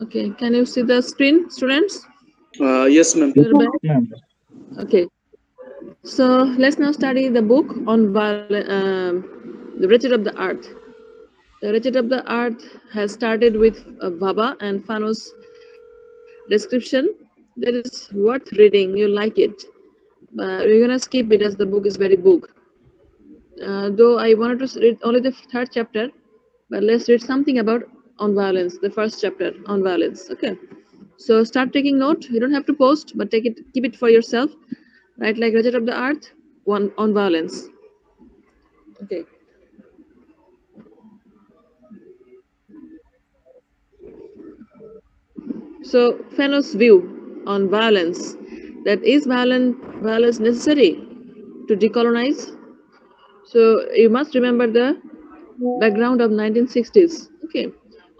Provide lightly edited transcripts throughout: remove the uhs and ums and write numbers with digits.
Okay, can you see the screen, students? Yes, ma'am. Okay, so let's now study the book on the Wretched of the Earth. The Wretched of the Earth has started with Baba and Fanos description that is worth reading. You like it. We're gonna skip it as the book is very book. Though I wanted to read only the third chapter, but let's read something about on violence, the first chapter on violence. Okay. So start taking note. You don't have to post, but take it, keep it for yourself. Right, like Wretched of the Earth, one on violence. Okay. So Fanos' view on violence, that is violence necessary to decolonize? So you must remember the background of 1960s. Okay.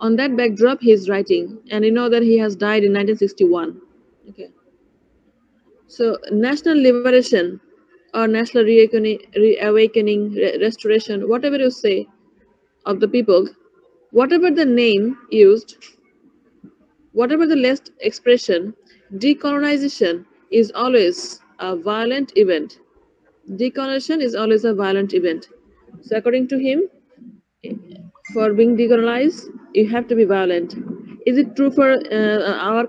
On that backdrop, he is writing, and you know that he has died in 1961. Okay. So national liberation or national reawakening, restoration, whatever you say, of the people, whatever the name used, whatever the last expression, decolonization is always a violent event. Decolonization is always a violent event. So according to him, for being decolonized, you have to be violent. Is it true for our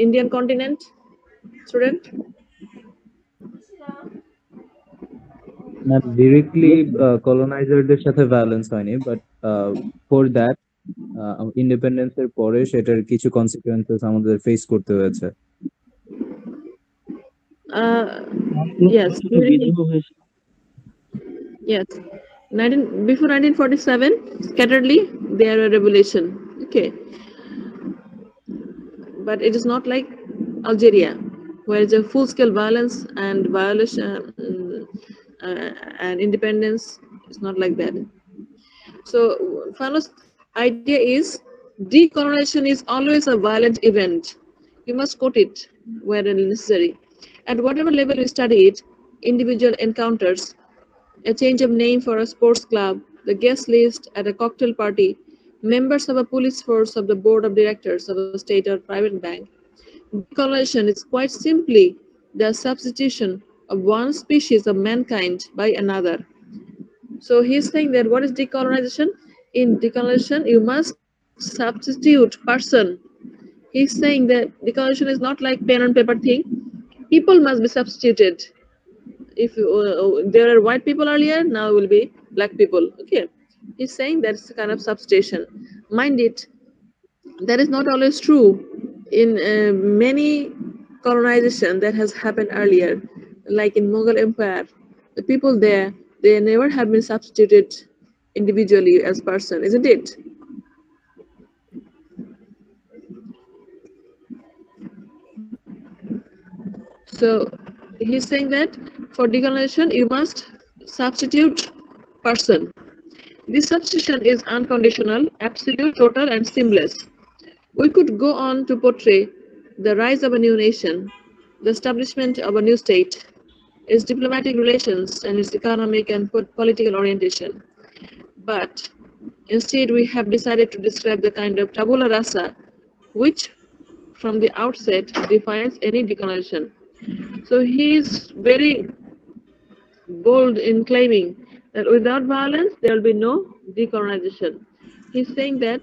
Indian continent, student? না directly কলোনাইজারদের সাথে violence হয়নি, but for that ইন্ডিপেন্ডেন্সের পরে সেটার কিছু consequences আমাদের face করতে হয়েছে। Yes. Yes. Before 1947, scatteredly, there were revolution. Okay. But it is not like Algeria, where it's a full-scale violence and violation and independence. It's not like that. So Fanos' idea is decolonization is always a violent event. You must quote it where necessary. At whatever level you study it, individual encounters, a change of name for a sports club, the guest list at a cocktail party, members of a police force of the board of directors of a state or private bank. Decolonization is quite simply the substitution of one species of mankind by another. So he's saying that what is decolonization? In decolonization, you must substitute person. He's saying that decolonization is not like pen and paper thing. People must be substituted. If there are white people earlier, now will be black people. Okay, he's saying that's a kind of substitution. Mind it, that is not always true. In many colonization that has happened earlier, like in Mughal Empire, the people there, they never have been substituted individually as person, isn't it? So he's saying that for decolonization you must substitute person. This substitution is unconditional, absolute, total, and seamless. We could go on to portray the rise of a new nation, the establishment of a new state, its diplomatic relations, and its economic and political orientation. But instead, we have decided to describe the kind of tabula rasa which, from the outset, defines any decolonization. So he is very bold in claiming that without violence, there will be no decolonization. He's saying that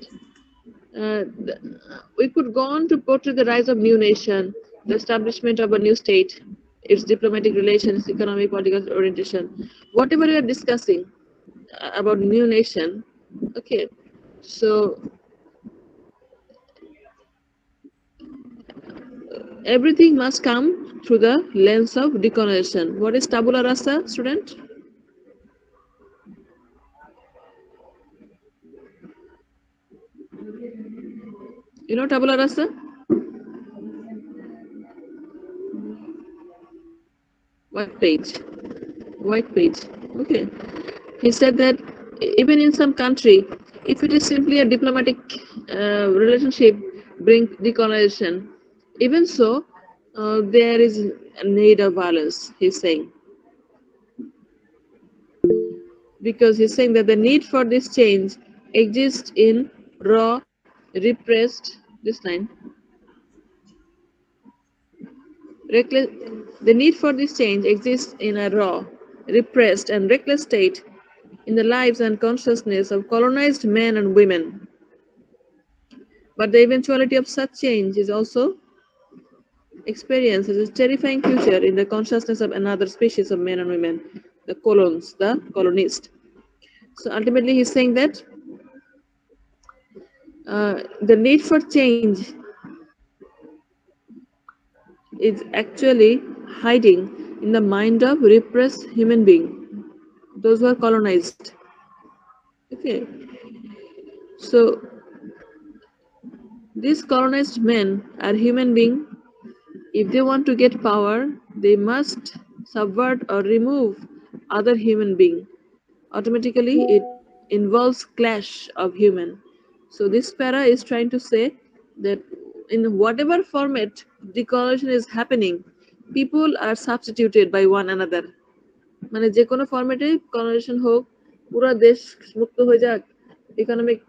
we could go on to portray the rise of new nation, the establishment of a new state, its diplomatic relations, economic, political orientation, whatever we are discussing about new nation. Okay, so everything must come through the lens of decolonization. What is tabula rasa, student? You know tabula rasa? White page. White page. Okay. He said that even in some country, if it is simply a diplomatic relationship, bring decolonization. Even so, there is a need of violence, he's saying. Because he's saying that the need for this change exists in raw, repressed this line. Reckless, the need for this change exists in a raw, repressed, and reckless state in the lives and consciousness of colonized men and women. But the eventuality of such change is also experienced as a terrifying future in the consciousness of another species of men and women, the colons, the colonist. So ultimately, he's saying that the need for change is actually hiding in the mind of repressed human being, those who are colonized. Okay, so these colonized men are human beings. If they want to get power, they must subvert or remove other human being. Automatically, it involves clash of human. So this para is trying to say that in whatever format decolonization is happening, people are substituted by one another. মানে যে কোনো ফরম্যাটে colonisation হোক, পুরো দেশ মুক্ত হয়ে যাক, ইকোনমিক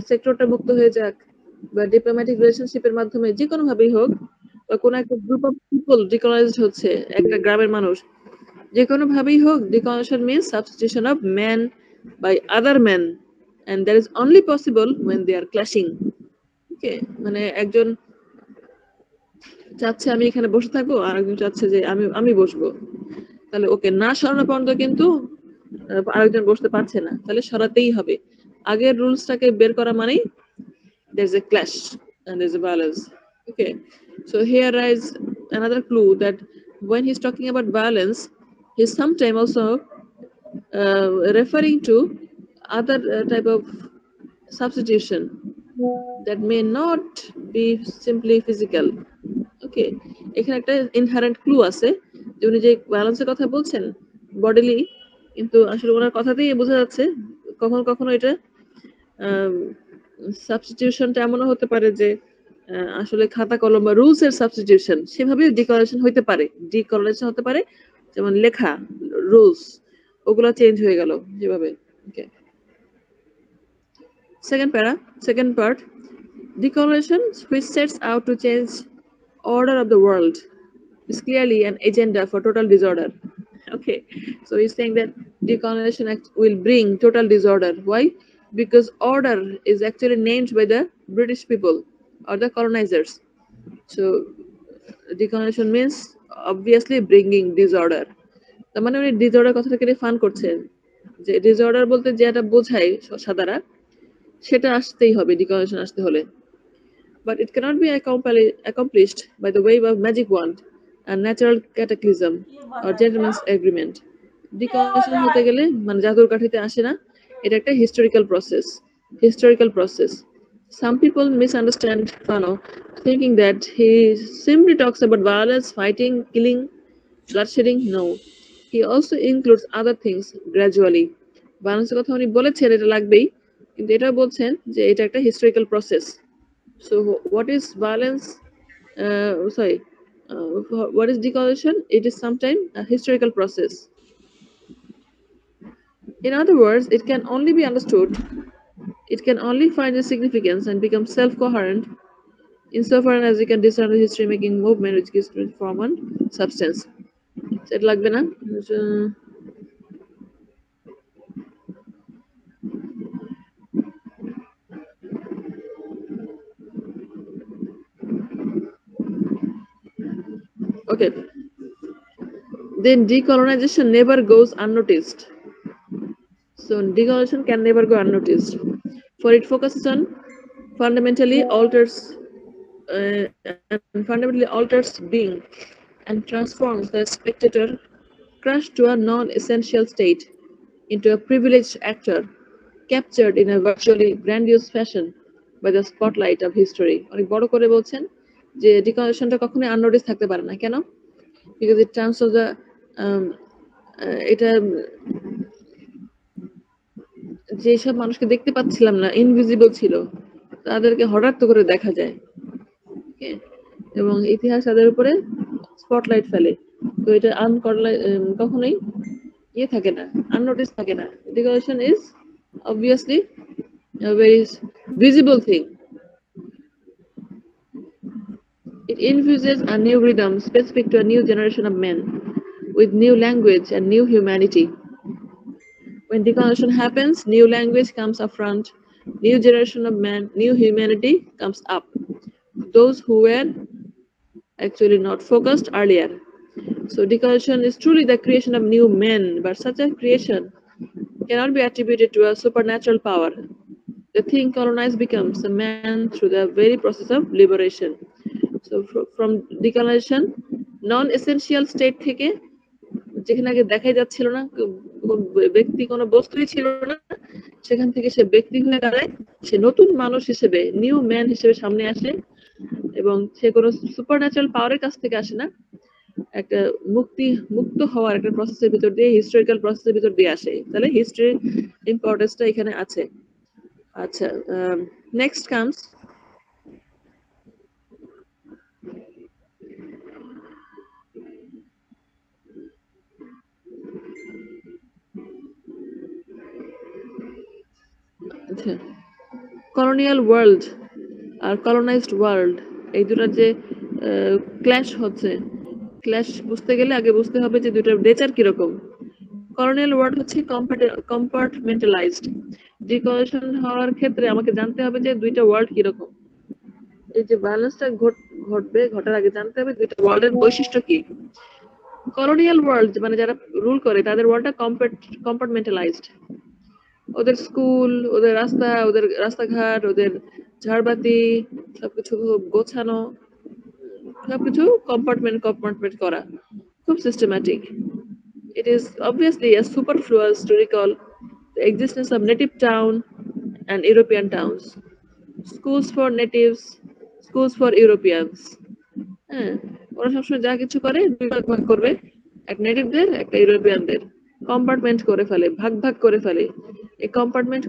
সেক্টরটা মুক্ত হয়ে যাক, বা ডিপ্লোম্যাটিক রিলেশনশিপের মাধ্যমে যে কোনো ভাবেই হোক, বা কোনো একটা গ্রুপ অফ পিপল ডিকলোনাইজড হচ্ছে, একটা গ্রামের মানুষ, যে কোনো ভাবেই হোক, decolonization means substitution of man by other man, and that is only possible when they are clashing. Okay, মানে একজন চাচ্ছে আমি এখানে বসে থাকবো, আর একজন চাচ্ছে যে আমি আমি বসবো, তাহলে ওকে না সরানো পর্যন্ত কিন্তু আরেকজন বসতে পারছে না, তাহলে সরাতেই হবে। আগের রুলসটাকে বের করা মানেই there's a clash and there's a violence. Okay, so here is another clue that when he's talking about violence, he's sometimes also referring to other type of substitution that may not be simply physical. Okay, এখানে একটা inherent clue আছে যে উনি যে ব্যালেন্সের কথা বলছেন bodily, কিন্তু আসলে ওনার কথাতেই বোঝা যাচ্ছে কখনো কখনো এটা সাবস্টিটিউশনটা এমনও হতে পারে যে আসলে খাতা কলম বা রুলস এর সাবস্টিটিউশন, সেভাবেও ডিকলারেশন হতে পারে, ডিকলারেশন হতে পারে, যেমন লেখা রুলস ওগুলো চেঞ্জ হয়ে গেল যেভাবে। ওকে, second part, decolonization which sets out to change order of the world is clearly an agenda for total disorder. Okay, so he's saying that decolonization will bring total disorder. Why? Because order is actually named by the British people or the colonizers. So decolonization means obviously bringing disorder. তার মানে উনি disorder কথাটাকে রিফান করছেন, যে disorder বলতে যেটা বোঝায় সাদারা, সেটা আসতেই হবে ডিকলারেশন আসতে হলে। But it cannot be accomplished by the wave of magic wand, a natural cataclysm, or gentleman's agreement. Decolonization হতে গেলে মানে জাদুর কাঠিতে আসে না, এটা একটা historical process. Some people misunderstand Fano, thinking that he simply talks about violence, fighting, killing, bloodshedding. No, he also includes other things gradually. ভায়োলেন্সের কথা উনি বলেছেন এটা লাগবেই, কিন্তু এটাও বলছেন যে এটা একটা historical process. So what is violence? What is decolonization? It is sometimes a historical process. In other words, it can only be understood, it can only find its significance and become self-coherent insofar as we can discern the history-making movement which gives form and substance. It লাগবে না? Okay, then decolonization never goes unnoticed. So decolonization can never go unnoticed, for it focuses on fundamentally alters being and transforms the spectator crushed to a non-essential state into a privileged actor captured in a virtually grandiose fashion by the spotlight of history. অনেক বড় করে বলছেন যে ডিকলারেশনটা কখনোই আননোটিস থাকতে পারে না। কেন? Because it terms of the এটা যেসব মানুষকে দেখতে পাচ্ছিলাম না, ইনভিজিবল ছিল, তাদেরকে হঠাৎ করে দেখা যায় এবং ইতিহাস তাদের উপরে স্পটলাইট ফেলে। তো এটা কখনোই ইয়ে থাকে না, আননোটিস থাকে না। ডিকলারেশন is obviously a very visible thing. It infuses a new rhythm specific to a new generation of men with new language and new humanity. When decolonization happens, new language comes up front, new generation of men, new humanity comes up. Those who were actually not focused earlier. So decolonization is truly the creation of new men, but such a creation cannot be attributed to a supernatural power. The thing colonized becomes a man through the very process of liberation. So from decolonization, non-essential state থেকে যেখানে আগে দেখাই যাচ্ছিল না, ব্যক্তি কোনো বস্তুই ছিল না, সেখান থেকে সে ব্যক্তি হয়ে দাঁড়ায়, সে নতুন মানুষ হিসেবে, নিউ ম্যান হিসেবে সামনে আসে, এবং সে কোনো সুপারন্যাচারাল পাওয়ারের কাছ থেকে আসে না, একটা মুক্ত হওয়ার একটা প্রসেসের ভিতর দিয়ে, হিস্টোরিক্যাল প্রসেসের ভিতর দিয়ে আসে। তাহলে হিস্ট্রির ইম্পর্টেন্সটা এখানে আছে। আচ্ছা, নেক্সট কামস আচ্ছা, কলোনিয়াল ওয়ার্ল্ড আর কলোনাইজড ওয়ার্ল্ড, এই দুটার যে ক্ল্যাশ হচ্ছে, ক্ল্যাশ বুঝতে গেলে আগে বুঝতে হবে যে দুটার নেচার কিরকম। কলোনিয়াল ওয়ার্ল্ড হচ্ছে কম্পার্টমেন্টালাইজড। ডিকলোনাইজেশন হওয়ার ক্ষেত্রে আমাকে জানতে হবে যে দুইটা ওয়ার্ল্ড কিরকম। এই যে ব্যালেন্সটা ঘটবে, ঘটার আগে জানতে হবে দুইটা ওয়ার্ল্ডের বৈশিষ্ট্য কি। কলোনিয়াল ওয়ার্ল্ড মানে যারা রুল করে তাদের ওয়ার্ল্ডটা কম্পার্টমেন্টালাইজড। ওদের স্কুল, ওদের রাস্তা, ওদের রাস্তাঘাট, ওদের ঝাড়বাতি, সবকিছু গোছানো, সবকিছু কম্পার্টমেন্ট করা, খুব systematic. It is obviously a superfluous to recall the existence of native town and European towns, schools for natives, schools for Europeans. হ্যাঁ, ওরা সবসময় যা কিছু করে দুই ভাগ করবে, এক নেটিভদের একটা ইউরোপিয়ানদের, কম্পার্টমেন্ট করে ফেলে, ভাগ করে ফেলে। এই কম্পার্টমেন্ট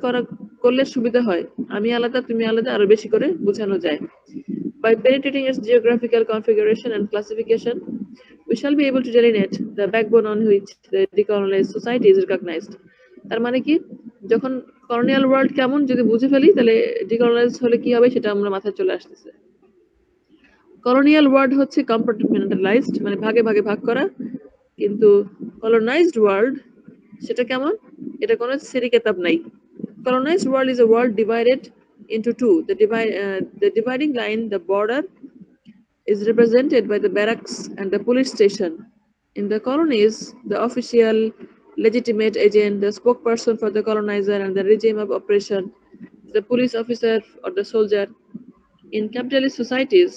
করলে সুবিধা হয়, আমি আলাদা তুমি আলাদা আরো বেশি করে বোঝানো যায়। By penetrating its geographical configuration and classification, we shall be able to delineate the backbone on which the decolonized society is recognized. তার মানে কি, যখন কলোনিয়াল ওয়ার্ল্ড কেমন যদি বুঝে ফেলি, তাহলে ডিকলোনাইজ হলে কি হবে সেটা আমরা মাথায় চলে আসতেছে। কলোনিয়াল ওয়ার্ল্ড হচ্ছে কম্পার্টমেন্টালাইজড, মানে ভাগে ভাগে ভাগ করা, কিন্তু কলোনাইজড ওয়ার্ল্ড সেটা কেমন, এটা কোনো সিরি কেতাব নাই। Colonized world is a world divided into two. The dividing line, the border, is represented by the barracks and the police station. In the colonies, the official, legitimate agent, the spokesperson for the colonizer and the regime of oppression, the police officer or the soldier. In capitalist societies,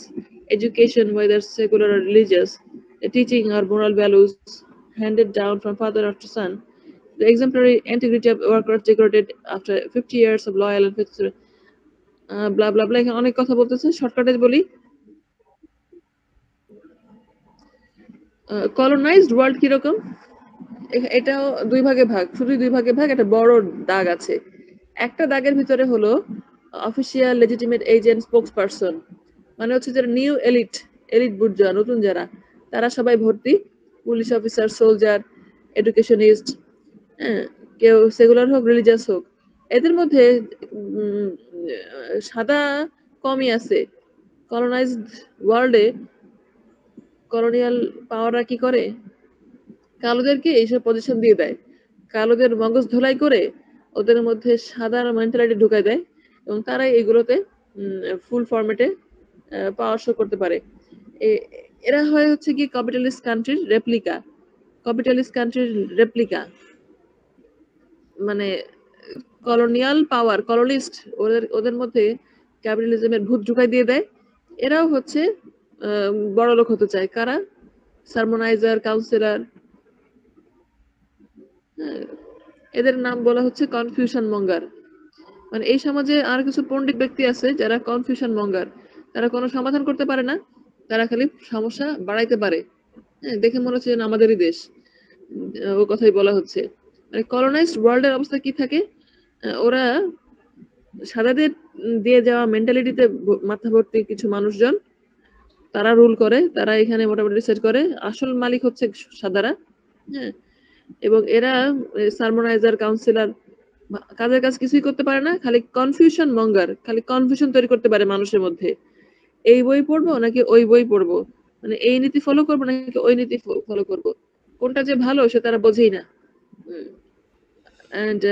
education, whether secular or religious, the teaching or moral values handed down from father to son, the exemplary integrity of workers decorated after 50 years of loyal and faithful, blah blah blah, এখানে অনেক কথা বলতেছে, শর্টকাটে বলি। Colonised world কিরকম, এটাও দুই ভাগে ভাগ, শুধু দুই ভাগে ভাগ, একটা বড় দাগ আছে। একটা দাগের ভিতরে হলো official, legitimate agent, spokes person, মানে হচ্ছে যারা নিউ এলিট বুর্জা, নতুন যারা, তারা সবাই ভর্তি, পুলিশ অফিসার, সোলজার, এডুকেশনিস্ট, হ্যাঁ, কেউ সেকুলার হোক, রিলিজিয়াস হোক। এদের মধ্যে সাদা কমই আছে। কলোনাইজড ওয়ার্ল্ডে কলোনিয়াল পাওয়াররা কি করে, কালোদেরকে এইসব পজিশন দিয়ে দেয়, কালোদের মগজ ধোলাই করে ওদের মধ্যে সাদার মেন্টালিটি ঢুকাই দেয়, এবং তারাই এগুলোতে ফুল ফরম্যাটে পাওয়ার শো করতে পারে। এরা হয় হচ্ছে কি ক্যাপিটালিস্ট কান্ট্রির রেপ্লিকা, মানে কলোনিয়াল পাওয়ার, কলোনিস্ট, ওদের মধ্যে ক্যাপিটালিজমের ভূত ঢুকাই দিয়ে দেয়। এরাও হচ্ছে বড় লোক হতে চায়। কারা? সারমোনাইজার, কাউন্সিলর, এদের নাম বলা হচ্ছে কনফিউশন মঙ্গার। মানে এই সমাজে আর কিছু পণ্ডিত ব্যক্তি আছে যারা কনফিউশন মঙ্গার, তারা কোনো সমাধান করতে পারে না, তারা খালি সমস্যা বাড়াইতে পারে। হ্যাঁ, দেখে মনে হচ্ছে যেন আমাদেরই দেশ, ও কথাই বলা হচ্ছে। মানে কলোনাইজড ওয়ার্ল্ডের অবস্থা কি থাকে, ওরা সাদাদের দিয়ে যাওয়া মেন্টালিটিতে মাথা ভর্তি কিছু মানুষজন, তারা রুল করে, তারা এখানে মোটামুটি সেট করে, আসল মালিক হচ্ছে সাদারা। হ্যাঁ, এবং এরা সারমোনাইজার, কাউন্সিলর, কাজের কাজ কিছুই করতে পারে না, খালি কনফিউশন মঙ্গার, খালি কনফিউশন তৈরি করতে পারে মানুষের মধ্যে। এই বই পড়বো নাকি ওই বই পড়বো, মানে এই নীতি ফলো করবো নাকি ওই নীতি ফলো করবো, কোনটা যে ভালো সে তারা বোঝেই না। And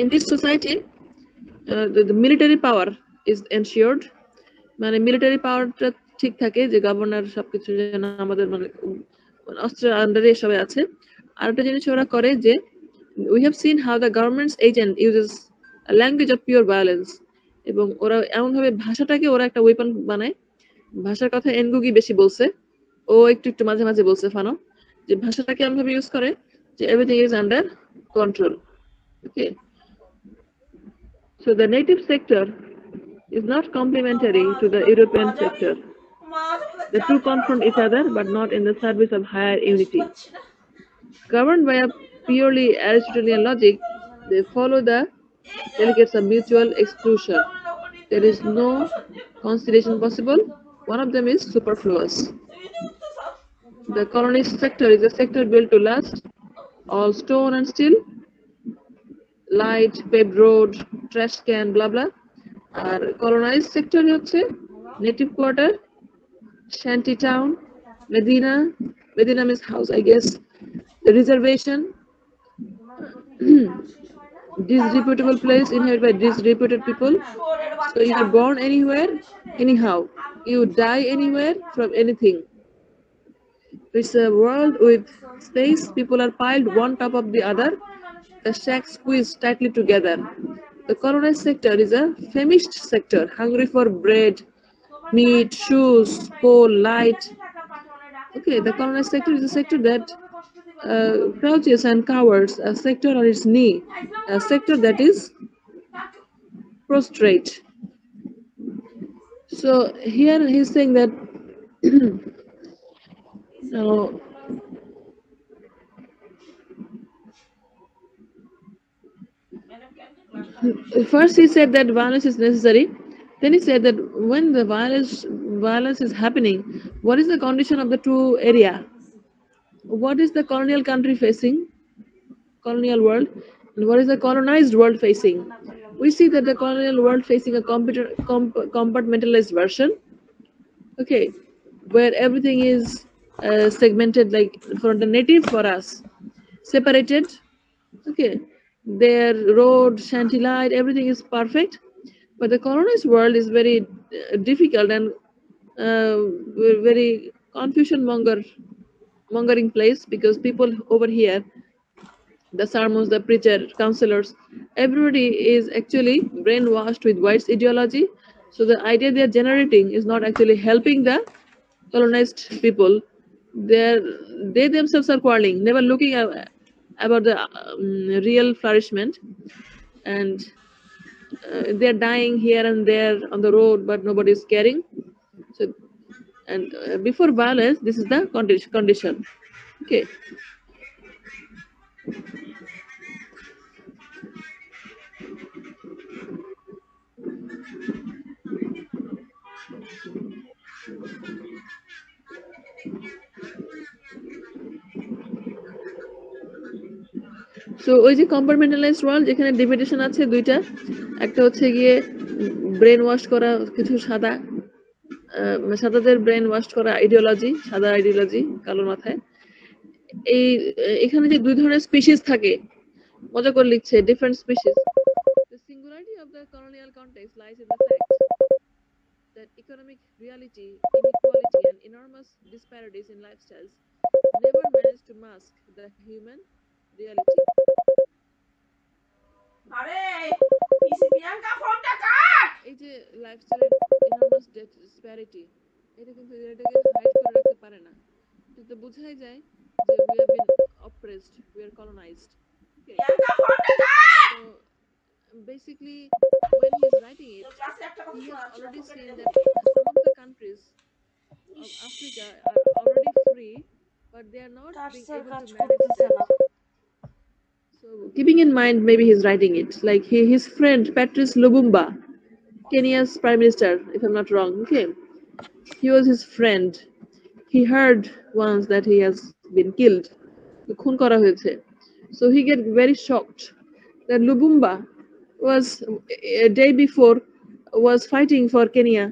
in this society, the military power is ensured, মানে মিলিটারি পাওয়ারটা ঠিক থাকে, যে গভর্নর সবকিছু যেন আমাদের মানে অস্ত্রের আন্ডারে সবাই আছে। আর একটা জিনিস ওরা করে যে we have seen how the government's agent uses a language of pure violence, এবং ওরা এমনভাবে ভাষাটাকে ওরা একটা ওয়েপন বানায়। ভাষার কথা এনগুগি বেশি বলছে, ও একটু একটু মাঝে মাঝে বলছে ফানো, যে ভাষাটাকে এমনভাবে ইউজ করে যে everything is under control. Okay, so the native sector is not complementary to the European sector. The two confront each other, but not in the service of higher unity. Governed by a purely Aristotelian logic, they follow the delegates of mutual exclusion. There is no conciliation possible. One of them is superfluous. The colonist sector is a sector built to last, all stone and steel, light, paved road, trash can, blah blah. আর colonized sector হচ্ছে native quarter, shanty town, Medina. Medina means house, I guess. The reservation, disreputable place inhabited by disreputed people. So you are born anywhere, anyhow. You die anywhere from anything. It's a world with space. People are piled one top of the other. The shacks squeezed tightly together. The colonized sector is a famished sector, hungry for bread, meat, shoes, coal, light. Okay, the colonized sector is a sector that crouches and cowers, a sector on its knee, a sector that is prostrate. So here he's saying that first he said that violence is necessary. Then he said that when the violence is happening, what is the condition of the two area? What is the colonial country facing, colonial world, and what is the colonized world facing? We see that the colonial world facing a compartmentalized version, okay, where everything is segmented, like for the native, for us, separated, okay, their road, shanty light, everything is perfect. But the colonized world is very difficult and very confusion mongering place, because people over here, the sermons, the preacher, counselors, everybody is actually brainwashed with white ideology. So the idea they are generating is not actually helping the colonized people. They themselves are quarreling, never looking about the real flourishment, and they're dying here and there on the road, but nobody is caring. So, and before violence, this is the condition. Okay. So ওই যে কম্পার্টমেন্টালাইজড world, যেখানে ডিভিডেশন আছে দুইটা, একটা হচ্ছে গিয়ে brain wash করা কিছু সাদাদের ব্রেন ওয়াশ করা আইডিওলজি, সাদা আইডিওলজি কালোর মাথায়। এই এখানে যে দুই ধরনের স্পিসিস থাকে, মজা করে লিখছে different species. The singularity of the colonial context lies in the fact that economic reality, inequality, and enormous disparities in lifestyles never managed to mask the human reality. এই যে লাইফস্টাইলের enormous disparity, এটা কিন্তু এটাকে hide করে রাখতে পারে না। কিন্তু বোঝাই যায় যে we have been oppressed, we are colonized. Okay. So basically, when he is writing it, he has already seen that some of the countries of Africa are already free, but they are not being able to manage that. So keeping in mind, maybe he's writing it, like his friend Patrice Lumumba, Kenya's prime minister, if I'm not wrong, okay, he was his friend. He heard once that he has been killed, খুন করা হয়েছে, So he get very shocked that Lubumba was a day before was fighting for Kenya.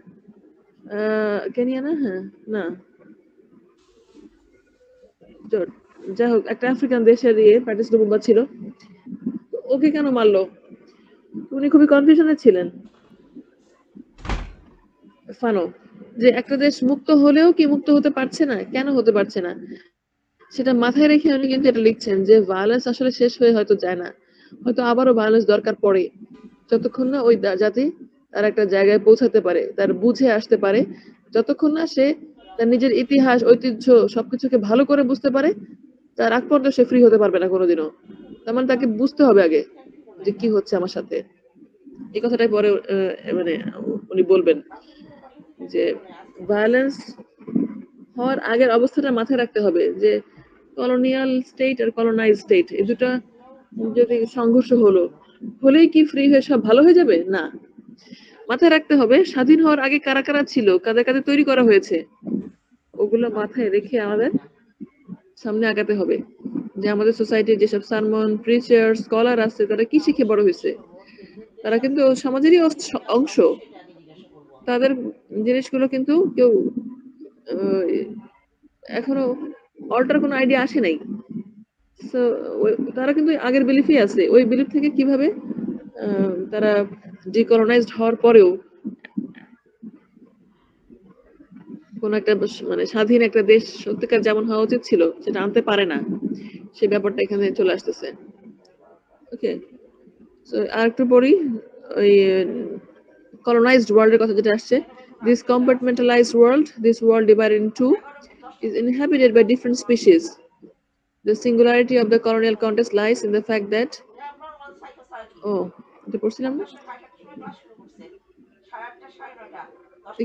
Kenya na? হ্যাঁ, না যাই হোক একটা African দেশের patties লুবুম্বা ছিল। ওকে কেন মারলো? উনি খুবই কনফিউশনে ছিলেন ফানো, যে একটা দেশ মুক্ত হলেও কি মুক্ত হতে পারছে না, কেন হতে পারছে না, সেটা মাথায় রেখে উনি কিন্তু এটা লিখছেন যে ভায়োলেন্স আসলে শেষ হয়ে হয়তো যায় না, হয়তো আবারও ভায়োলেন্স দরকার পড়ে, যতক্ষণ না ওই জাতি তার একটা জায়গায় পৌঁছাতে পারে, তার বুঝে আসতে পারে, যতক্ষণ না সে তার নিজের ইতিহাস ঐতিহ্য সবকিছুকে ভালো করে বুঝতে পারে, তার আগ পর্যন্ত সে ফ্রি হতে পারবে না কোনোদিনও। তার মানে তাকে বুঝতে হবে আগে যে কি হচ্ছে আমার সাথে। এই কথাটাই পরে মানে উনি বলবেন যে ভায়োলেন্স হওয়ার আগের অবস্থাটা মাথায় রাখতে হবে যে কলোনিয়াল স্টেট আর কলোনাইজ স্টেট এই দুটা যদি সংঘর্ষ হলেই কি ফ্রি হয়ে সব ভালো হয়ে যাবে? না, মাথায় রাখতে হবে স্বাধীন হওয়ার আগে কারা কারা ছিল, কাদের কাদের তৈরি করা হয়েছে, ওগুলো মাথায় রেখে আমাদের সামনে আগাতে হবে। যে আমাদের সোসাইটির যেসব সারমন প্রিচার স্কলার আছে তারা কি শিখে বড় হয়েছে, তারা কিন্তু সমাজেরই অংশ, তাদের জিনিসগুলো কিন্তু কেউ এখনো অল্টার কোনো আইডিয়া আসে নাই। সো তারা কিন্তু আগের বিলিফই আছে, ওই বিলিফ থেকে কিভাবে তারা ডিকলোনাইজড হওয়ার পরেও কোন একটা মানে স্বাধীন একটা দেশ সত্যিকার যেমন হওয়া উচিত ছিল সেটা আনতে পারে না, সেই ব্যাপারটা এখানে চলে আসতেছে। ওকে, সো আরেকটু পড়ি ওই colonized world এর কথা যেটা আসছে, this compartmentalized world, this world divided in two, is inhabited by different species. The singularity of the colonial context lies in the fact that এটা পড়ছিলাম না,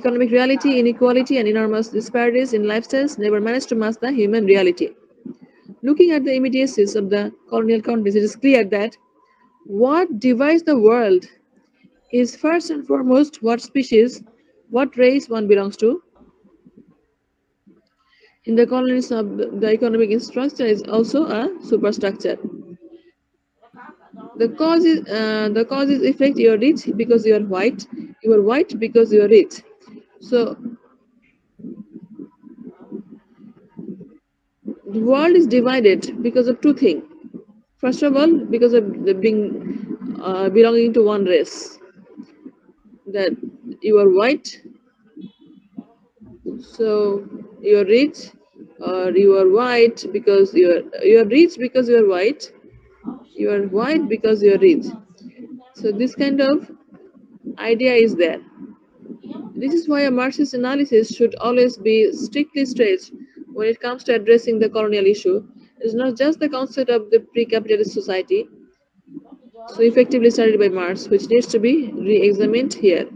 economic reality, inequality, and enormous disparities in lifestyles never managed to mask the human reality. Looking at the immediacies of the colonial context, it is clear that what divides the world is first and foremost what species, what race one belongs to. In the colonies of the economic structure is also a superstructure. The cause is effect. You are rich because you are white. You are white because you are rich. So the world is divided because of two things. First of all, because of the belonging to one race. That you are white, so you are rich, or you are white because you are rich because you are white. You are white because you are rich. So this kind of idea is there. This is why a Marxist analysis should always be strictly straight when it comes to addressing the colonial issue. It's not just the concept of the pre-capitalist society, so effectively studied by Marx, which needs to be re-examined here.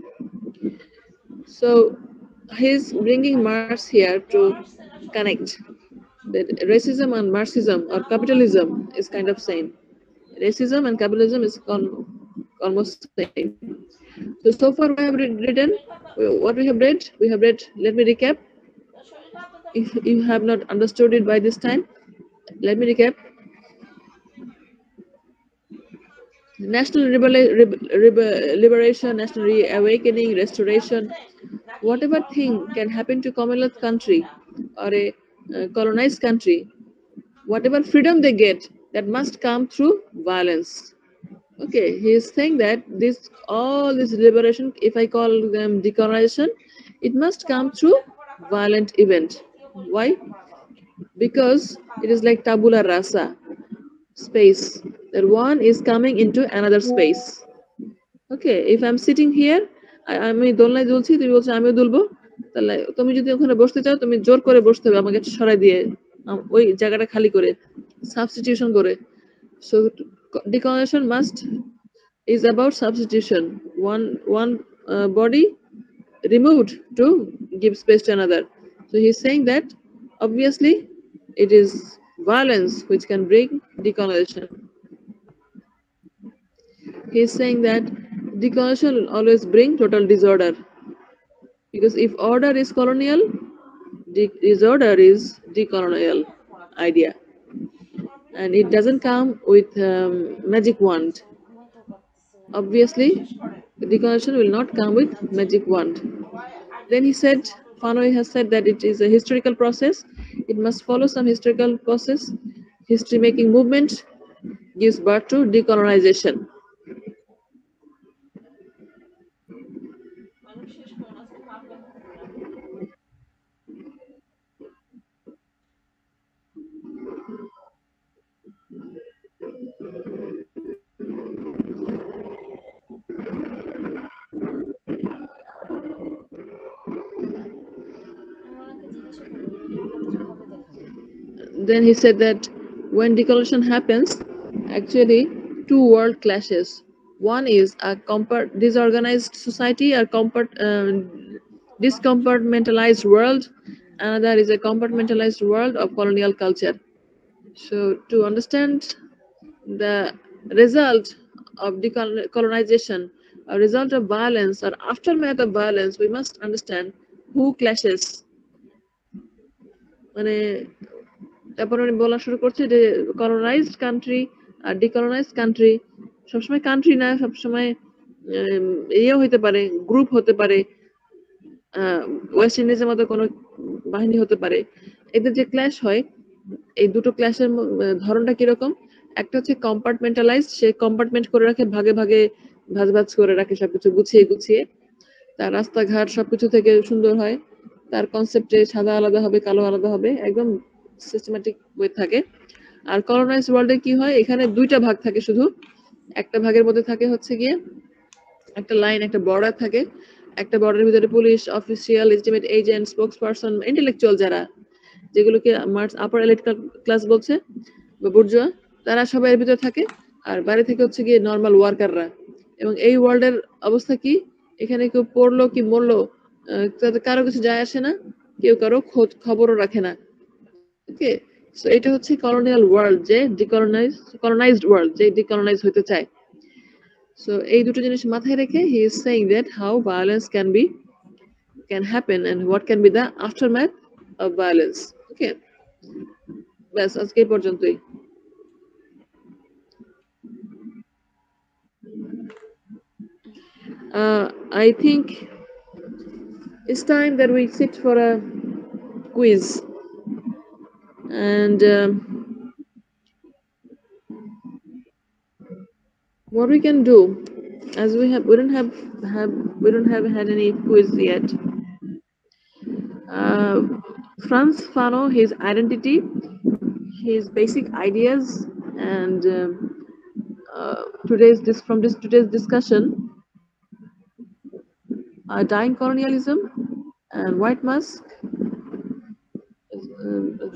So he's bringing Marx here to connect that racism and Marxism or capitalism is kind of same. Racism and capitalism is almost same. So far we have written what we have read. Let me recap. If you have not understood it by this time, let me recap. National liberation, national reawakening, restoration, whatever thing can happen to Commonwealth country or a colonized country, whatever freedom they get, that must come through violence. Okay, he is saying that all this liberation, if I call them decolonization, it must come through violent event. Why? Because it is like tabula rasa, space, that one is coming into another space. Okay, if I'm sitting here, আমি দোলনায় দুলছি, তুমি বলছো আমিও দুলবো, তাহলে তুমি যদি ওখানে বসতে চাও তুমি জোর করে বসতে হবে আমাকে সরাই দিয়ে, ওই জায়গাটা খালি করে, সাবস্টিটিউশন করে। So decolonization is about substitution, one body removed to give space to another. So he's saying that obviously it is violence which can bring decolonization. He's saying that decolonization will always bring total disorder, because if order is colonial, disorder is decolonial idea. and it doesn't come with magic wand. Obviously, decolonization will not come with magic wand. Then he said, Fanoy has said that it is a historical process. It must follow some historical process. History making movement gives birth to decolonization. Then he said that when decolonization happens, actually two world clashes. One is a disorganized society, a discompartmentalized world. Another is a compartmentalized world of colonial culture. So to understand the result of decolonization, a result of violence or aftermath of violence, we must understand who clashes. মানে তারপর উনি বলা শুরু করছে যে colonised country আর ডিকলোনাইজড country সবসময় country না, সবসময় ইয়েও হতে পারে, গ্রুপ হতে পারে, ওয়েস্ট ইন্ডিজের মতো কোনো বাহিনী হতে পারে। এদের যে ক্ল্যাশ হয়, এই দুটো ক্ল্যাশের ধরনটা কিরকম? একটা হচ্ছে কম্পার্টমেন্টালাইজড, সে কম্পার্টমেন্ট করে রাখে, ভাগে ভাগে ভাজ ভাজ করে রাখে সবকিছু গুছিয়ে গুছিয়ে। তার রাস্তাঘাট সবকিছু থেকে সুন্দর হয়, তার কনসেপ্টে সাদা আলাদা হবে, কালো আলাদা হবে, একদম সিস্টেম্যাটিক ওয়ে থাকে। আর কলোনাইজড ওয়ার্ল্ডে কি হয়, এখানে দুইটা ভাগ থাকে শুধু। একটা ভাগের মধ্যে থাকে হচ্ছে গিয়ে একটা লাইন, একটা বর্ডার থাকে। একটা বর্ডারের ভিতরে police, official, legitimate agent, spokes person, intellectual যারা, যেগুলোকে মার্কস আপার এলিট ক্লাস বলছে বা বুর্জোয়া, তারা সবাই এর ভিতরে থাকে। আর বাইরে থেকে হচ্ছে গিয়ে নর্মাল ওয়ার্কাররা। এবং এই ওয়ার্ল্ডের অবস্থা কি, এখানে কেউ পড়লো কি মরলো তাদের কারো কিছু যায় আসে না, কেউ কারো খোঁজ খবরও রাখে না। ওকে, সো এটা হচ্ছে কলোনিয়াল ওয়ার্ল্ড, যে কলোনাইজড ওয়ার্ল্ড, যে ডিকলোনাইজ হতে চায়। সো এই দুটো জিনিস মাথায় রেখে he is saying that how violence can happen and what can be the aftermath of violence. Okay, ব্যাস আজকে এই পর্যন্তই। I think it's time that we sit for a quiz, and what we can do, as we don't have had any quiz yet. Frantz Fanon, his identity, his basic ideas, and today's discussion, dying colonialism and white mask,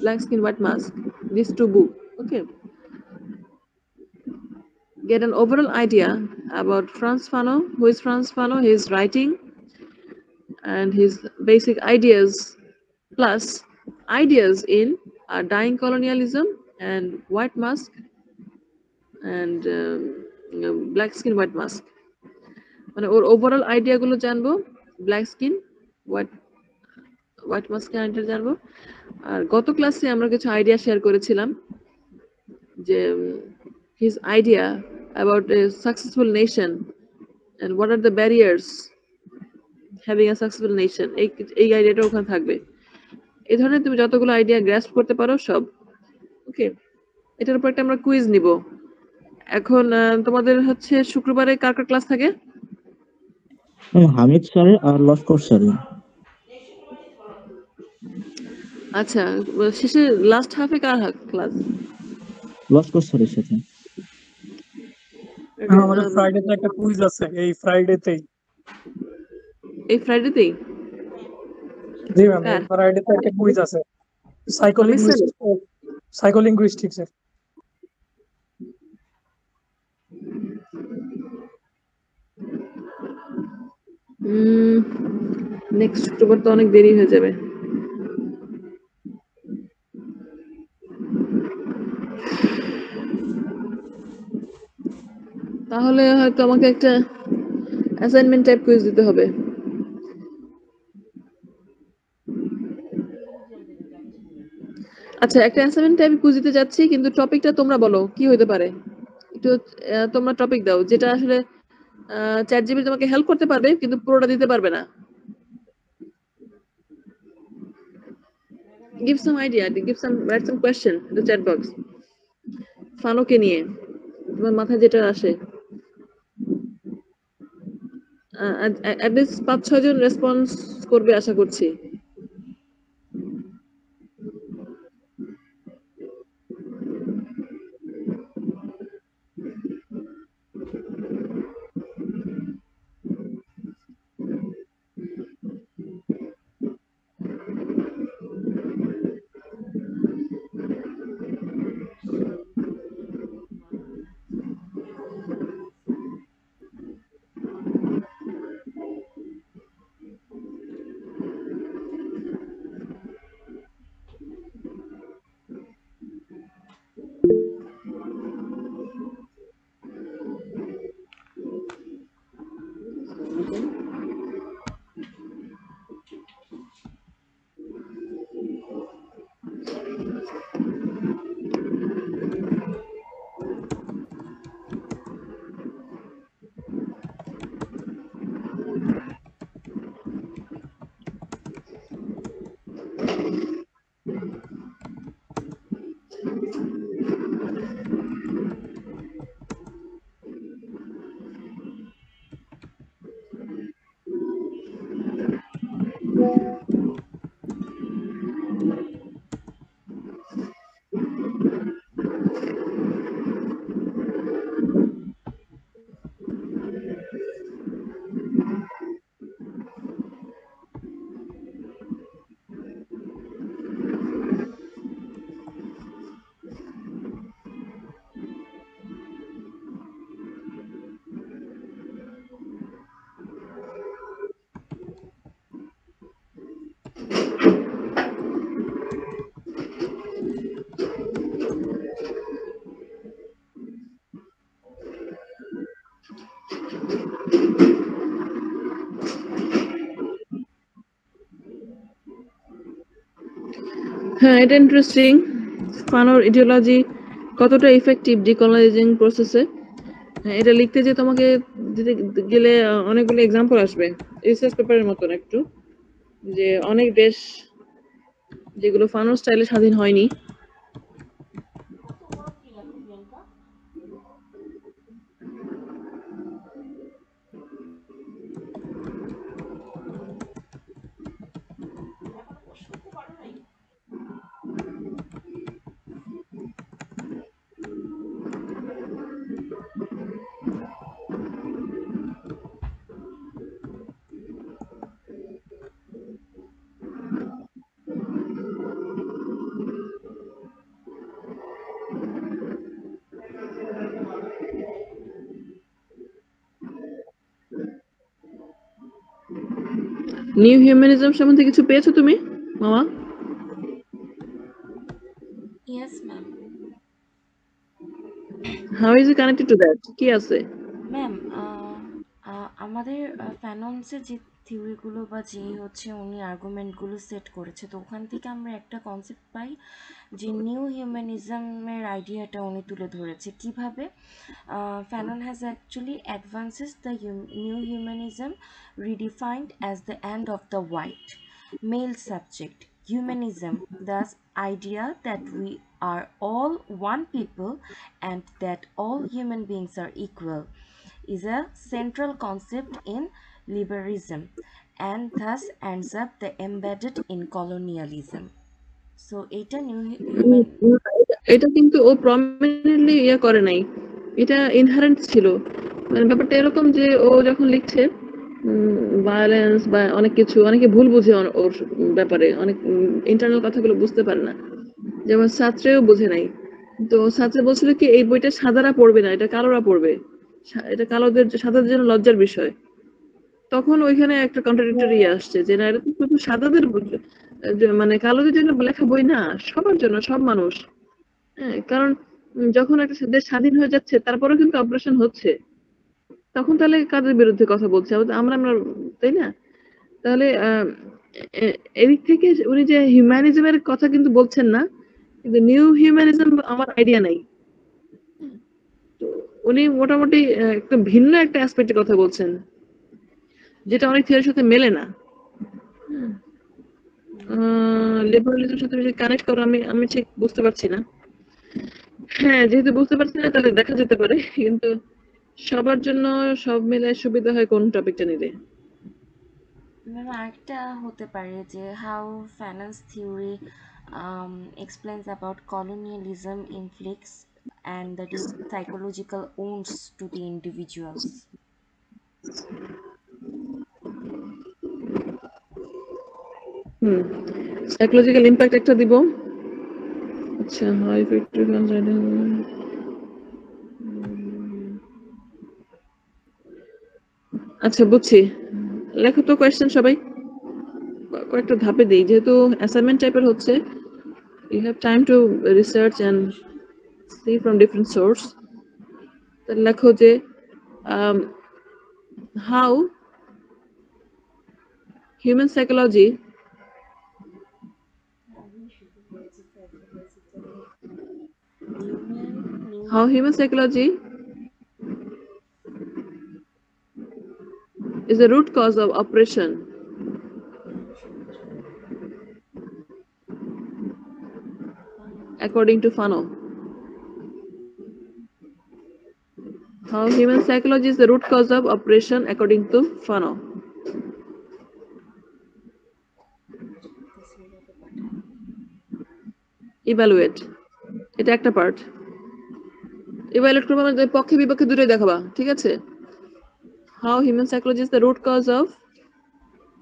black skin white mask, these two books. Okay, get an overall idea about Frantz Fanon, who is Frantz Fanon, his writing and his basic ideas, plus ideas in dying colonialism and white mask and black skin white mask. মানে ওর overall idea গুলো জানবো, black skin white mask idea জানবো। আর গত ক্লাসে আমরা কিছু idea share করেছিলাম, যে his idea about a successful nation and what are the barriers having a successful nation, এই আইডিয়াটা ওখানে থাকবে। এই ধরনের তুমি যতগুলো আইডিয়া গ্রাস্প করতে পারো সব। ওকে, এটার উপর একটা আমরা কুইজ নিব। এখন তোমাদের হচ্ছে শুক্রবারে কার কার ক্লাস থাকে? হামিদ স্যারের আর লস্কর স্যারের। আচ্ছা, শেষে লাস্ট হাফে কার ক্লাস? লস্কর স্যারের সাথে। আমাদের ফ্রাইডেতে একটা কুইজ আছে, এই ফ্রাইডেতেই। এই ফ্রাইডেতেই? জি ম্যাম, এই ফ্রাইডেতে একটা কুইজ আছে, সাইকোলিঙ্গুইস্টিক্স এর। নেক্সট শুক্রবার তো অনেক দেরি হয়ে যাবে। তাহলে হয়তো আমাকে একটা অ্যাসাইনমেন্ট টাইপ কুইজ দিতে হবে। আচ্ছা, একটা অ্যাসাইনমেন্ট আমি কুইজ দিতে যাচ্ছি, কিন্তু টপিকটা তোমরা বলো কি হইতে পারে। একটু তোমরা টপিক দাও যেটা আসলে চ্যাট জিপিটি তোমাকে হেল্প করতে পারবে কিন্তু পুরোটা দিতে পারবে না। Give some idea, write some question in the chat box. ফানোকে নিয়ে তোমার মাথায় যেটা আসে। at least 5-6 জন রেসপন্স করবে আশা করছি। হ্যাঁ, এটা ইন্টারেস্টিং। ফানোর ইডিওলজি কতটা ইফেক্টিভ ডিকলোনাইজিং প্রসেসে, এটা লিখতে যে তোমাকে দিতে গেলে অনেকগুলো এক্সাম্পল আসবে, রিসার্চ পেপারের মতন একটু, যে অনেক দেশ যেগুলো ফানোর স্টাইলে স্বাধীন হয়নি। নিউ হিউম্যানিজম সম্বন্ধে কিছু পেয়েছো তুমি মামা? Yes, ma'am. How is it connected to that? কি আছে? ম্যাম, আমাদের ফ্যানন্সের যে থিওরিগুলো বা যে হচ্ছে উনি আর্গুমেন্টগুলো সেট করেছে, তো ওখান থেকে আমরা একটা কনসেপ্ট পাই যে নিউ হিউম্যানিজমের আইডিয়াটা উনি তুলে ধরেছে কিভাবে। Fanon has actually advances the new humanism redefined as the end of the white male subject. Humanism, thus idea that we are all one people and that all human beings are equal, is a central concept in liberalism and thus ends up the embedded in colonialism. So এটা new human এটা কিন্তু ও prominently ইয়ে করে নাই, এটা inherent ছিল। মানে ব্যাপারটা এরকম যে ও যখন লিখছে ভায়োলেন্স বা অনেক কিছু, অনেকে ভুল বুঝে ওর ব্যাপারে, অনেক ইন্টারনাল কথাগুলো বুঝতে পারে না, যেমন ছাত্রেও বুঝে নাই। তো ছাত্রে বলছিল কি এই বইটা সাদারা পড়বে না, এটা কালোরা পড়বে, এটা কালোদের সাদাদের জন্য লজ্জার বিষয়। তখন ওইখানে একটা কন্ট্রাডিক্টরি আসছে যে না, এটা তো শুধু সাদাদের মানে কালোদের জন্য লেখা বই না, সবার জন্য, সব মানুষ। হ্যাঁ, কারণ যখন একটা দেশ স্বাধীন হয়ে যাচ্ছে তারপরেও কিন্তু অপারেশন হচ্ছে, তখন তাহলে কাদের বিরুদ্ধে কথা বলছে? আমরা আমরা, তাই না? তাহলে এদিক থেকে উনি যে হিউম্যানিজমের কথা কিন্তু বলছেন না, কিন্তু নিউ হিউম্যানিজম আমার আইডিয়া নাই। তো উনি মোটামুটি একটু ভিন্ন একটা অ্যাসপেক্টের কথা বলছেন, যেটা অনেক থিওরির সাথে মেলে না। লিবারালিজমের সাথে বেশি কানেক্ট করো, আমি ঠিক বুঝতে পারছি না। হ্যাঁ, যেহেতু বুঝতে পারছি না তাহলে দেখা যেতে পারে, কিন্তু সবার জন্য সব মিলে সুবিধা হয় কোন টপিকটা নিলে। ম্যাম আরেকটা হতে পারে যে how finance theory explains about colonialism inflicts and the deep psychological wounds to the individuals. Psychological impact একটা দিব। আচ্ছা, হাই ফ্যাক্টরি আচ্ছা বুঝছি। লেখো তো কোয়েশ্চেন সবাই, কয়েকটা ধাপে দিই, যেহেতু অ্যাসাইনমেন্ট টাইপের হচ্ছে। You have time to research and see from different source. তাহলে লেখো যে how human psychology how human psychology is the root cause of oppression according to Fanon. How human psychology is the root cause of oppression according to Fanon. Evaluate. এটা একটা part. Evaluate করবো আমাদের পক্ষে বিপক্ষে দুটোই দেখাবা, ঠিক আছে? How human psychology is the root cause of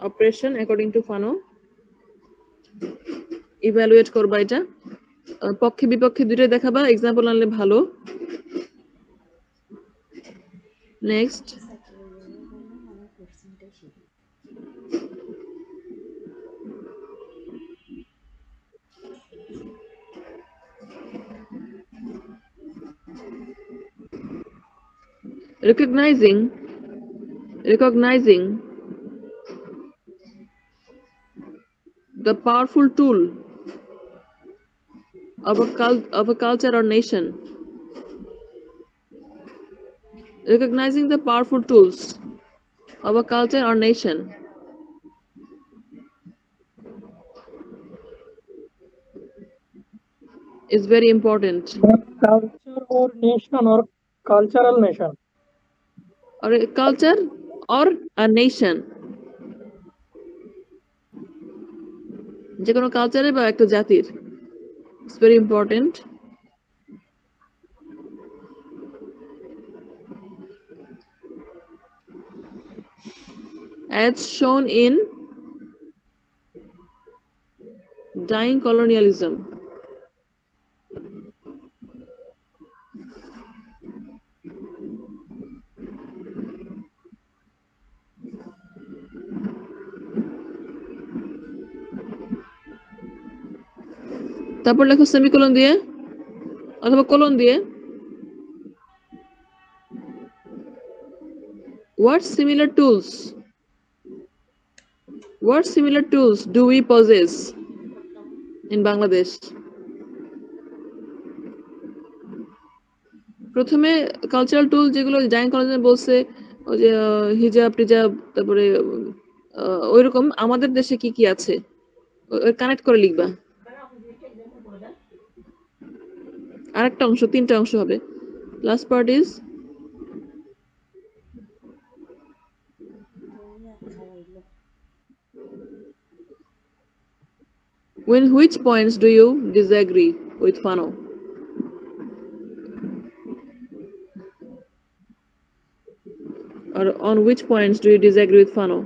oppression according to Fanon. Evaluate করবা এটা, পক্ষে বিপক্ষে দুটোই দেখাবা, এক্সাম্পল আনলে ভালো। Next, recognizing the powerful tool of a culture or nation. Recognizing the powerful tools of a culture or nation is very important. Culture or nation or cultural nation. Or a culture or a nation, যে কোনো কালচারে বা একটা জাতির, it's very important. As shown in dying colonialism. তারপর লেখো semicolon দিয়ে অথবা কোলন দিয়ে, what similar tools do we possess in Bangladesh? প্রথমে কালচারাল টুল যেগুলো ডাইং কলেজে বলছে, ওই যে হিজাব টিজাব, তারপরে ওইরকম আমাদের দেশে কি কি আছে কানেক্ট করে লিখবা। আরেকটা অংশ, তিনটা অংশ হবে। Last part is when which points do you disagree with Fanon? Or on which points do you disagree with Fanon?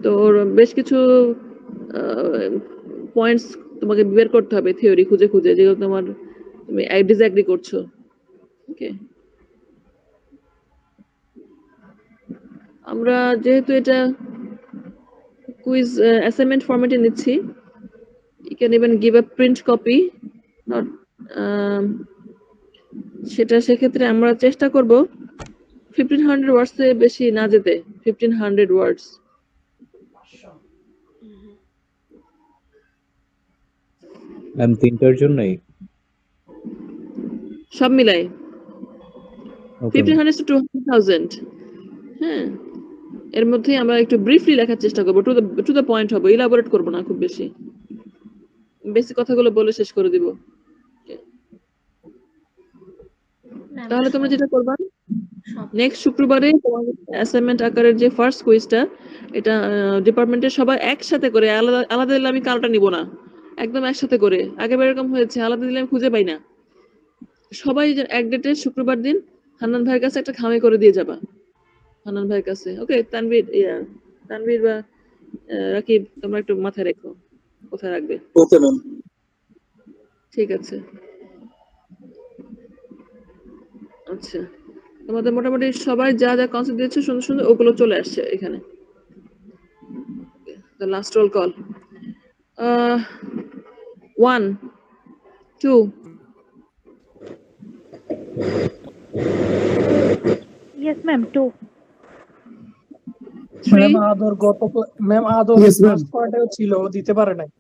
তো ওর বেশ কিছু পয়েন্টস তোমাকে বের করতে হবে থিওরি খুঁজে খুঁজে, যেগুলো তোমার তুমি ডিসএগ্রি করছো। ওকে, আমরা যেহেতু এটা কুইজ অ্যাসাইনমেন্ট ফরম্যাটে নিচ্ছি, you can even give a print copy, not সেটা সেক্ষেত্রে আমরা চেষ্টা করব 1500 ওয়ার্ডস এর বেশি না যেতে। 1500 ওয়ার্ডস। ম্যাম তিনটার জন্যই? সব মিলাই ওকে 1500 to 2000। হ্যাঁ, এর মধ্যে আমরা একটু ব্রিফলি লেখার চেষ্টা করবো, টু দ্য পয়েন্ট হবে, ইলাবোরেট করবো না খুব বেশি, বেসিক কথাগুলো বলে শেষ করে দিব। ম্যাম তাহলে তোমরা সব যেটা করবা, সব নেক্সট শুক্রবারে তোমাদের অ্যাসাইনমেন্ট আকারের যে ফার্স্ট কুইজটা, এটা ডিপার্টমেন্টের সবাই একসাথে করে, আলাদা আলাদা দিলে আমি কালটা নিব না, একদম একসাথে করে। আগেবার এরকম হয়েছে, আলাদা দিলে আমি খুঁজে পাই না। সবাই যে এক ডেটে শুক্রবার দিন হান্নান ভাইয়ের কাছে একটা খামে করে দিয়ে যাবা, হান্নান ভাইয়ের কাছে। ওকে, তানভীর বা রাকিব, তোমরা একটু মাথায় রেখো কোথায় রাখবে। Okay ma'am. ঠিক আছে, আচ্ছা। তোমাদের মোটামুটি সবাই যা যা কনসেপ্ট দিয়েছে সুন্দর সুন্দর, ওগুলো চলে আসছে এখানে। The last roll call. 1, 2, Yes, ma'am. 2. 3, ma'am আদর Yes, ma'am. ফার্স্ট কোয়ার্টারে ছিল, দিতে পারে নাই।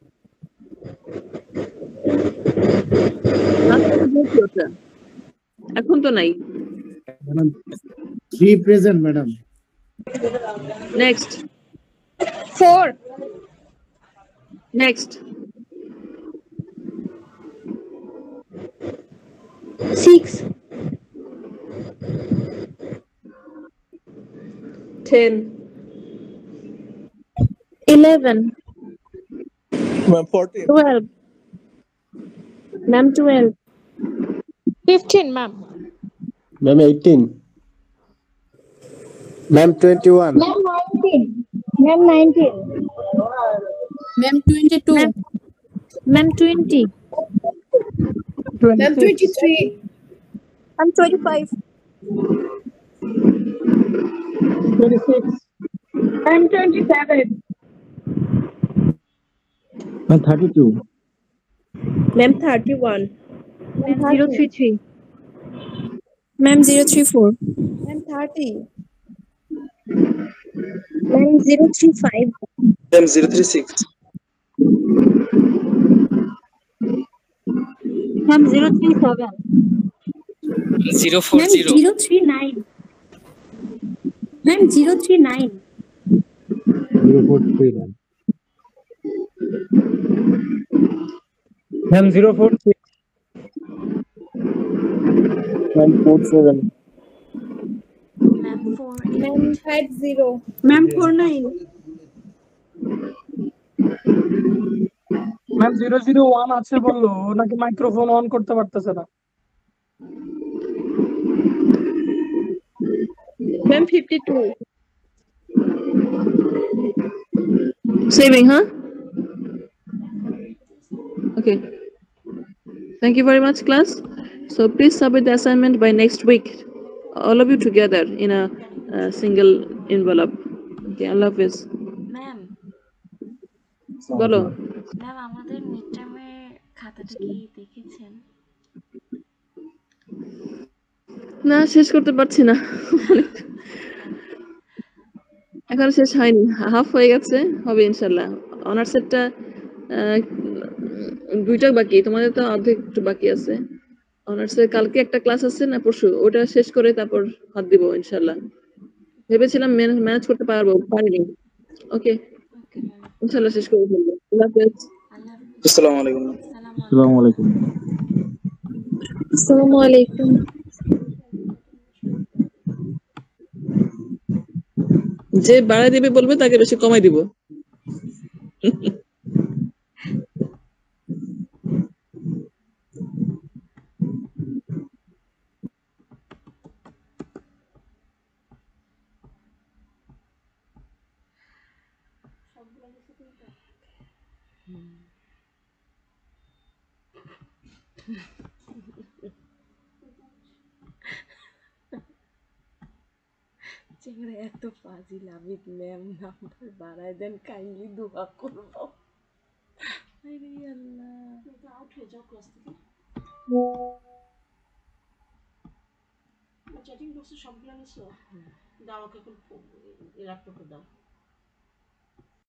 এখন তো নাই। Madam 3 present madam. Next 4. Next 6. 10, 11. Ma'am 14। 12. Ma'am, 12. 15, ma'am. Ma'am 18। Ma'am 21। Ma'am, 19. Ma'am, 19. Ma'am 22. Ma'am, 20. Ma'am 23. Ma'am, 25. 26 Ma'am, 27. Ma'am 32 Ma'am, 31. Ma'am, 033. Ma'am, 034. Ma'am, 30. Ma'am, 035. Ma'am 036। Ma'am, 037. 040 Ma'am, 039. Ma'am, 039. 043 ma'am. Ma'am 046 ma'am 47। Ma'am 4 Ma'am, 50. Ma'am, 49. Ma'am 001 আছে বললো, নাকি microphone on করতে পারতেছে না। Ma'am, 52. saving, huh? Okay, thank you very much class. So please submit the assignment by next week, all of you together in a single envelope. Okay, Allah Hafiz. Ma'am বলো। Ma'am আমাদের mid টার্মের খাতাটা কি দেখেছেন? না, শেষ করতে পারছি না, এখনো শেষ হয়নি, হাফ হয়ে গেছে, হবে ইনশাল্লাহ। অনার্সেরটা দুইটা বাকি, তোমাদের তো অর্ধেক একটু বাকি আছে। অনার্সের কালকে একটা ক্লাস আছে না পরশু, ওটা শেষ করে তারপর হাত দিব ইনশাল্লাহ। ভেবেছিলাম ম্যানেজ করতে পারবো, পারিনি। ওকে, ওকে ম্যাম, ইনশাল্লাহ শেষ করে ফেলবো। আল্লাহ হাফেজ। আল্লাহ হাফেজ। আসসালামু আলাইকুম। আসসালামু আসসালামু আলাইকুম। আলাইকুম। Assalamu alaikum. যে বাড়াই দিবে বলবে তাকে বেশি কমাই দিব। চেহারা এত ফাজিল, আবিদ ম্যাম নাম্বার বাড়ায় দেন, কাইন্ডলি দোয়া করবো। আরে আল্লাহ, আউট হয়ে যাও ক্লাস থেকে। চ্যাটিং বক্সে সবগুলো নিছো, দাও ওকে এখন ল্যাপটপে দাও।